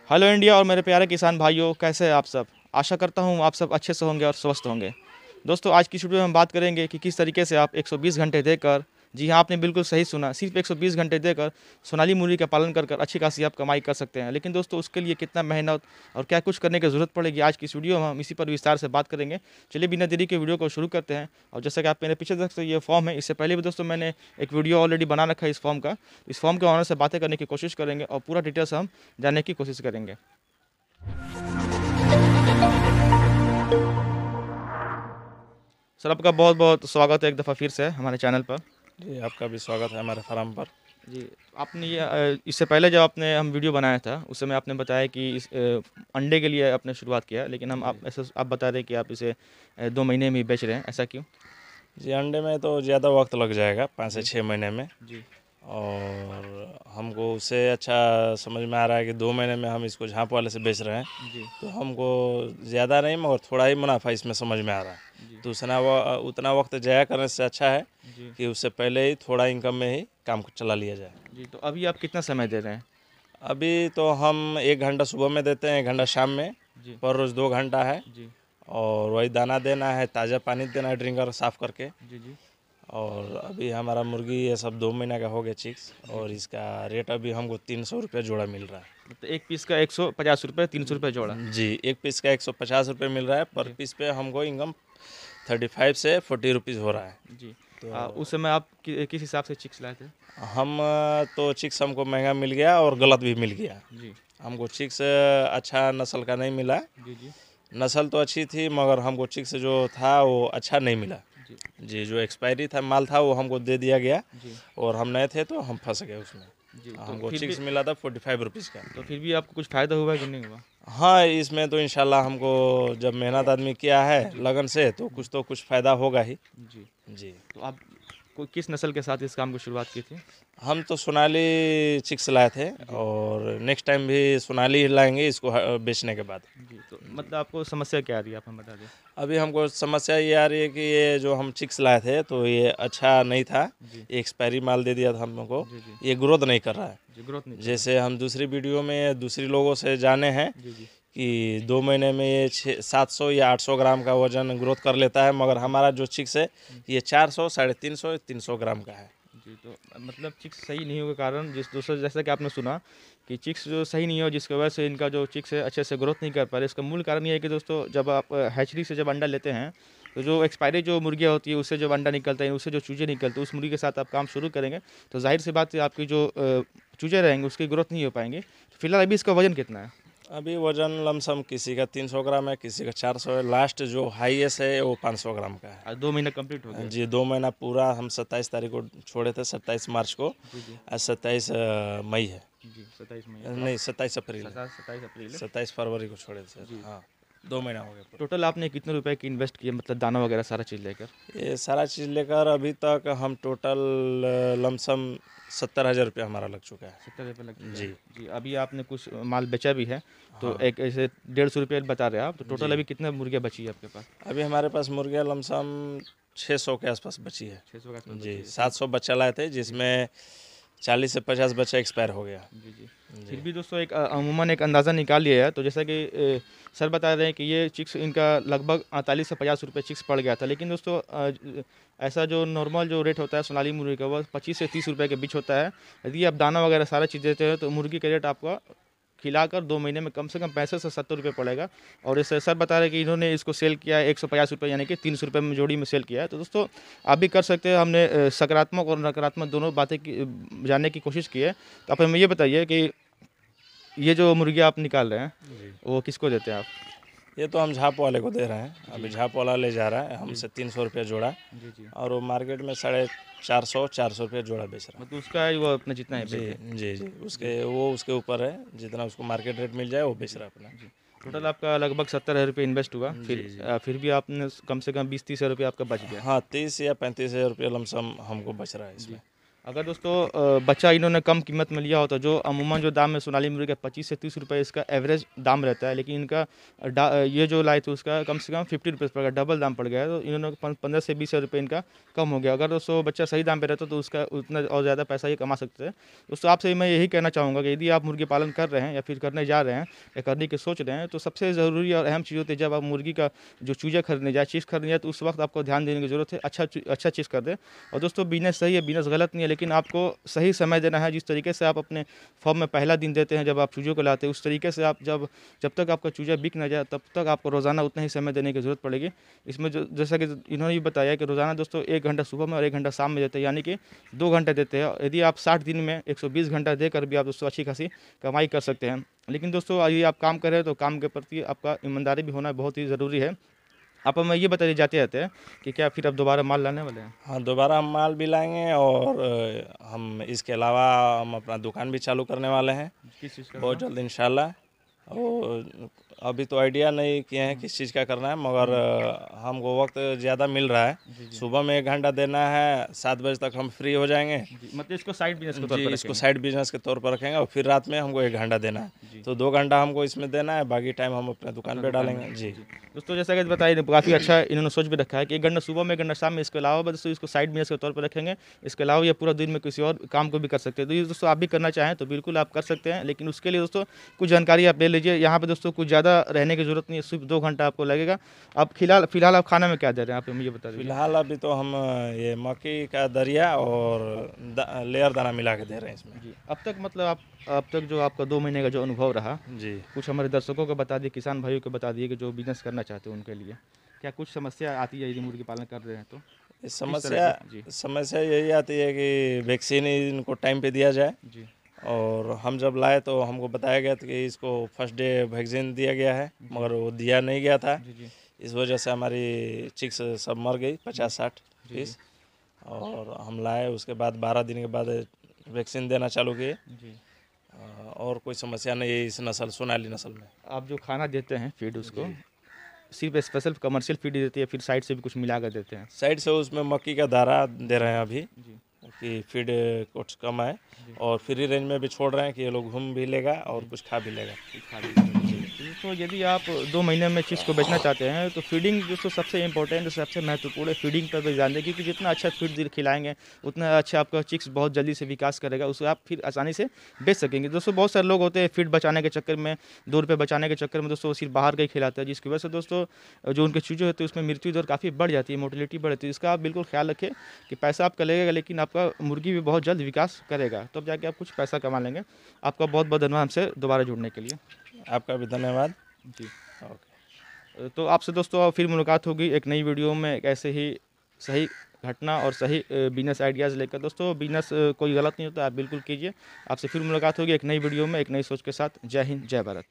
Hello India और मेरे प्यारे किसान भाइयों, कैसे हैं आप सब। आशा करता हूं आप सब अच्छे से होंगे और स्वस्थ होंगे। दोस्तों, आज की वीडियो में हम बात करेंगे कि किस तरीके से आप 120 घंटे देकर, जी हाँ आपने बिल्कुल सही सुना, सिर्फ 120 घंटे देकर सोनाली मुर्गी का पालन कर अच्छी खासी आप कमाई कर सकते हैं। लेकिन दोस्तों, उसके लिए कितना मेहनत और क्या कुछ करने की ज़रूरत पड़ेगी, आज की इस वीडियो में हम इसी पर विस्तार से बात करेंगे। चलिए बिना देरी के वीडियो को शुरू करते हैं। और जैसा कि आप मेरे पीछे देख सकते हैं, ये फॉर्म है। इससे पहले भी दोस्तों मैंने एक वीडियो ऑलरेडी बना रखा है इस फॉर्म का। इस फॉर्म के ऑनर से बातें करने की कोशिश करेंगे और पूरा डिटेल्स हम जानने की कोशिश करेंगे। सर, आपका बहुत बहुत स्वागत है एक दफ़ा फिर से हमारे चैनल पर। जी, आपका भी स्वागत है हमारे फार्म पर। जी, आपने ये इससे पहले जब आपने हम वीडियो बनाया था उस समय आपने बताया कि इस अंडे के लिए आपने शुरुआत किया, लेकिन हम आप ऐसा आप बता रहे हैं कि आप इसे 2 महीने में ही बेच रहे हैं, ऐसा क्यों? जी, अंडे में तो ज़्यादा वक्त लग जाएगा, 5 से 6 महीने में। जी और हमको उससे अच्छा समझ में आ रहा है कि 2 महीने में हम इसको झाँप वाले से बेच रहे हैं, जी तो हमको ज़्यादा नहीं मगर थोड़ा ही मुनाफा इसमें समझ में आ रहा है। जी तो उतना वक्त ज़ाया करने से अच्छा है जी कि उससे पहले ही थोड़ा इनकम में ही काम को चला लिया जाए। जी। तो अभी आप कितना समय दे रहे हैं? अभी तो हम 1 घंटा सुबह में देते हैं, 1 घंटा शाम में, जी पर रोज़ 2 घंटा है। जी और वही दाना देना है, ताज़ा पानी देना है ड्रिंकर साफ़ करके। जी जी और अभी हमारा मुर्गी ये सब 2 महीने का हो गया चिक्स, और इसका रेट अभी हमको 300 रुपये जोड़ा मिल रहा है। मतलब एक पीस का 150 रुपये, 300 रुपये जोड़ा। जी, एक पीस का 150 रुपये मिल रहा है, पर जी पीस पे हमको इनकम 35 से 40 रुपीज़ हो रहा है। जी। तो उस समय आप किस हिसाब से चिक्स लाए थे? हम तो चिक्स हमको महंगा मिल गया और गलत भी मिल गया। जी हमको चिक्स अच्छा नस्ल का नहीं मिला। जी जी नस्ल तो अच्छी थी मगर हमको चिक्स जो था वो अच्छा नहीं मिला। जी जी, जो एक्सपायरी था माल था वो हमको दे दिया गया, जी और हम नए थे तो हम फंस गए उसमें। जी। तो हमको फिर भी चिक्स मिला था 45 रुपीज़ का। तो फिर भी आपको कुछ फ़ायदा हुआ कि नहीं हुआ? हाँ, इसमें तो इंशाल्लाह हमको जब मेहनत आदमी किया है लगन से तो कुछ फ़ायदा होगा ही। जी। जी, तो आप कोई किस नस्ल के साथ इस काम की शुरुआत की थी? हम तो सोनाली चिक्स लाए थे, जी और नेक्स्ट टाइम भी सोनाली ही लाएंगे इसको बेचने के बाद। जी। तो मतलब आपको समस्या क्या आ रही है, आप हमें बता दें? अभी हमको समस्या ये आ रही है कि ये जो हम चिक्स लाए थे तो ये अच्छा नहीं था। जी ये एक्सपायरी माल दे दिया था हम लोग को। जी जी ये ग्रोथ नहीं कर रहा है। जी। ग्रोथ नहीं कर जैसे हम दूसरी वीडियो में दूसरी लोगों से जाने हैं रहा। जी जी कि 2 महीने में ये 700 या 800 ग्राम का वजन ग्रोथ कर लेता है, मगर हमारा जो चिक्स है ये 400, 350, 300 ग्राम का है। जी। तो मतलब चिक्स सही नहीं होने के कारण, जिस दूसरे जैसा कि आपने सुना कि चिक्स जो सही नहीं हो, जिसकी वजह से इनका जो चिक्स है अच्छे से ग्रोथ नहीं कर पा रहे, इसका मूल कारण ये है कि दोस्तों, जब आप हैचरी से जब अंडा लेते हैं तो जो एक्सपायरी जो मुर्गियाँ होती है उससे जब अंडा निकलता है, उससे जो चूजे निकलते हैं, उस मुर्गी के साथ आप काम शुरू करेंगे तो जाहिर सी बात है आपकी जो चूजे रहेंगे उसकी ग्रोथ नहीं हो पाएंगे। तो फिलहाल अभी इसका वजन कितना है? अभी वजन लमसम किसी का 300 ग्राम है, किसी का 400 है। लास्ट जो हाईएस्ट है वो 500 ग्राम का है। आज 2 महीना कंप्लीट हो गया। जी, 2 महीना पूरा। हम 27 तारीख को छोड़े थे, 27 मार्च को। जी जी आज 27 मई है। जी। 27 मई नहीं, 27 अप्रैल है। 27 अप्रैल है। 27 फरवरी को छोड़े थे। जी। हाँ, 2 महीना हो गया पूरा। टोटल आपने कितने रुपए की इन्वेस्ट किए, मतलब दाना वगैरह सारा चीज़ लेकर? ये सारा चीज़ लेकर अभी तक हम टोटल लमसम 70,000 रुपया हमारा लग चुका है। 70 रुपये लग चुका है। जी जी। अभी आपने कुछ माल बेचा भी है, तो हाँ। एक ऐसे 150 रुपये बता रहे हैं आप, तो टोटल जी, अभी कितने मुर्गियाँ बची है आपके पास? अभी हमारे पास मुर्गियाँ लमसम 600 के आसपास बची है। 600 के आसपास बची जी, है। 700 बच्चा लाए थे जिसमें 40 से 50 बच्चा एक्सपायर हो गया। जी जी। जी फिर भी दोस्तों एक अमूमन एक अंदाज़ा निकाल लिया है। तो जैसा कि सर बता रहे हैं कि ये चिक्स इनका लगभग 48 से 50 रुपये चिक्स पड़ गया था, लेकिन दोस्तों ऐसा जो नॉर्मल जो रेट होता है सोनाली मुर्गी का वो 25 से 30 रुपये के बीच होता है। यदि आप दाना वगैरह सारा चीज़ देते हो तो मुर्गी का रेट आपका खिलाकर 2 महीने में कम से कम 65 से 70 रुपये पड़ेगा। और इस सर बता रहे हैं कि इन्होंने इसको सेल किया है 150 रुपये, यानी कि 300 रुपये में जोड़ी में सेल किया है। तो दोस्तों, आप भी कर सकते हैं। हमने सकारात्मक और नकारात्मक दोनों बातें जानने की कोशिश की है। तो आप हमें ये बताइए कि ये जो मुर्गियाँ आप निकाल रहे हैं जी, वो किसको देते हैं आप? ये तो हम झाप वाले को दे रहे हैं। अभी झाप वाला ले जा रहा है हमसे 300 रुपया जोड़ा, जी जी। और वो मार्केट में 450 रुपया जोड़ा बेच रहा मतलब उसका ही वो अपना जितना है है। जी बेचे। जी जी, उसके ऊपर है, जितना उसको मार्केट रेट मिल जाए वो बेच रहा है अपना। जी। टोटल आपका लगभग 70,000 रुपये इन्वेस्ट हुआ। जी फिर जी। फिर भी आपने कम से कम 20-30 हज़ार रुपये आपका बच गया। हाँ, 30 या 35 हज़ार रुपया लमसम हमको बच रहा है जी। इसमें। अगर दोस्तों बच्चा इन्होंने कम कीमत में लिया हो तो जो अमूमन जो दाम है सोनाली मुर्गी का 25 से 30 रुपये इसका एवरेज दाम रहता है, लेकिन इनका ये जो लाए थे उसका कम से कम 50 रुपये पड़ गया, डबल दाम पड़ गया है। तो इन्होंने 15 से 20 रुपये इनका कम हो गया। अगर दोस्तों बच्चा सही दाम पे रहता तो उसका उतना और ज़्यादा पैसा ये कमा सकते हैं। दोस्तों आपसे मैं यही कहना चाहूँगा कि यदि आप मुर्गी पालन कर रहे हैं या फिर करने जा रहे हैं या करने की सोच रहे हैं, तो सबसे ज़रूरी और अहम चीज़ होती है जब आप मुर्गी का जो चूज़ा खरीदने जाए, चीज़ खरीदने जाए, तो उस वक्त आपको ध्यान देने की ज़रूरत है। अच्छा चीज़ कर दें। और दोस्तों बिज़नेस सही है, बिज़नेस गलत नहीं है, लेकिन आपको सही समय देना है। जिस तरीके से आप अपने फॉर्म में पहला दिन देते हैं जब आप चूज़ों को लाते हैं, उस तरीके से आप जब तक आपका चूज़ा बिक ना जाए तब तक आपको रोज़ाना उतना ही समय देने की ज़रूरत पड़ेगी। इसमें जो जैसा कि इन्होंने भी बताया कि रोज़ाना दोस्तों 1 घंटा सुबह में और 1 घंटा शाम में देते हैं, यानी कि 2 घंटे देते हैं। यदि आप 60 दिन में 120 घंटा देकर भी आप दोस्तों अच्छी खासी कमाई कर सकते हैं। लेकिन दोस्तों यदि आप काम कर रहे हैं तो काम के प्रति आपका ईमानदारी भी होना बहुत ही ज़रूरी है। आप हमें ये बताइए जाते-जाते कि क्या फिर अब दोबारा माल लाने वाले हैं? हाँ, दोबारा हम माल भी लाएँगे और हम इसके अलावा हम अपना दुकान भी चालू करने वाले हैं किस चीज़ का? बहुत जल्द इंशाल्लाह। और अभी तो आइडिया नहीं किए हैं किस चीज़ का करना है, मगर हमको वक्त ज़्यादा मिल रहा है। सुबह में 1 घंटा देना है, 7 बजे तक हम फ्री हो जाएंगे। मतलब इसको साइड बिजनेस के तौर जी, पर इसको साइड बिजनेस के तौर पर रखेंगे और फिर रात में हमको 1 घंटा देना है, तो 2 घंटा हमको इसमें देना है, बाकी टाइम हम अपने दुकान पे डालेंगे। जी दोस्तों जैसा कि बताइए काफ़ी अच्छा इन्होंने सोच भी रखा है कि 1 घंटा सुबह में 1 घंटा शाम में, इसके अलावा दोस्तों इसको साइड बिजनेस के तौर पर रखेंगे। इसके अलावा ये पूरा दिन में किसी और काम को भी कर सकते हैं। तो ये दोस्तों आप भी करना चाहें तो बिल्कुल आप कर सकते हैं, लेकिन उसके लिए दोस्तों कुछ जानकारी आप ले लीजिए। यहाँ पे दोस्तों कुछ ज़्यादा रहने की ज़रूरत नहीं है, सिर्फ 2 घंटा आपको लगेगा। अब फिलहाल आप खाना में क्या दे रहे हैं, आप मुझे बता दीजिए। फिलहाल अभी तो हम ये मक्की का दरिया और लेयर दाना मिला के दे रहे हैं इसमें। जी, अब तक जो आपका 2 महीने का जो अनुभव रहा, जी, कुछ हमारे दर्शकों को बता दिए, किसान भाइयों को बता दिए कि जो बिज़नेस करना चाहते हैं उनके लिए क्या कुछ समस्या आती है यदि मुर्गी पालन कर रहे हैं तो? इस किस तरह की? जी, समस्या यही आती है कि वैक्सीन इनको टाइम पे दिया जाए। जी, और हम जब लाए तो हमको बताया गया था कि इसको फर्स्ट डे वैक्सीन दिया गया है, मगर वो दिया नहीं गया था। जी, जी, इस वजह से हमारी चिक्स सब मर गई 50-60 जी, पीस। और हम लाए, उसके बाद 12 दिन के बाद वैक्सीन देना चालू किए। जी। और कोई समस्या नहीं है इस नस्ल, सोनाली नस्ल में। आप जो खाना देते हैं फीड उसको, सिर्फ स्पेशल कमर्शियल फीड देती है, फिर साइड से भी कुछ मिला कर देते हैं? साइड से उसमें मक्की का दाना दे रहे हैं अभी जी, कि फीड कुछ कम है, और फ्री रेंज में भी छोड़ रहे हैं कि ये लोग घूम भी लेगा और कुछ खा भी लेगा। तो यदि आप 2 महीने में चीज़ को बेचना चाहते हैं तो फीडिंग दोस्तों सबसे इम्पोर्टेंट, सबसे महत्वपूर्ण है। फीडिंग पर भी ध्यान दें, क्योंकि जितना अच्छा फीड खिलाएंगे उतना अच्छा आपका चिक्स बहुत जल्दी से विकास करेगा, उसे आप फिर आसानी से बेच सकेंगे। दोस्तों बहुत सारे लोग होते हैं फीड बचाने के चक्कर में, 2 रुपये बचाने के चक्कर में दोस्तों सिर्फ बाहर का ही खिलाते हैं, जिसकी वजह से दोस्तों जो उनके चूजे होते हैं उसमें मृत्यु दर काफ़ी बढ़ जाती है, मोटिलिटी बढ़ जाती है। इसका आप बिल्कुल ख्याल रखें कि पैसा आपका लगेगा, लेकिन आपका मुर्गी भी बहुत जल्द विकास करेगा, तब जाके आप कुछ पैसा कमा लेंगे। आपका बहुत बहुत धन्यवाद हमसे दोबारा जुड़ने के लिए। आपका भी धन्यवाद। जी, ओके। तो आपसे दोस्तों फिर मुलाकात होगी एक नई वीडियो में, एक ऐसे ही सही घटना और सही बिज़नेस आइडियाज़ लेकर। दोस्तों बिज़नेस कोई गलत नहीं होता, आप बिल्कुल कीजिए। आपसे फिर मुलाकात होगी एक नई वीडियो में, एक नई सोच के साथ। जय हिंद, जय भारत।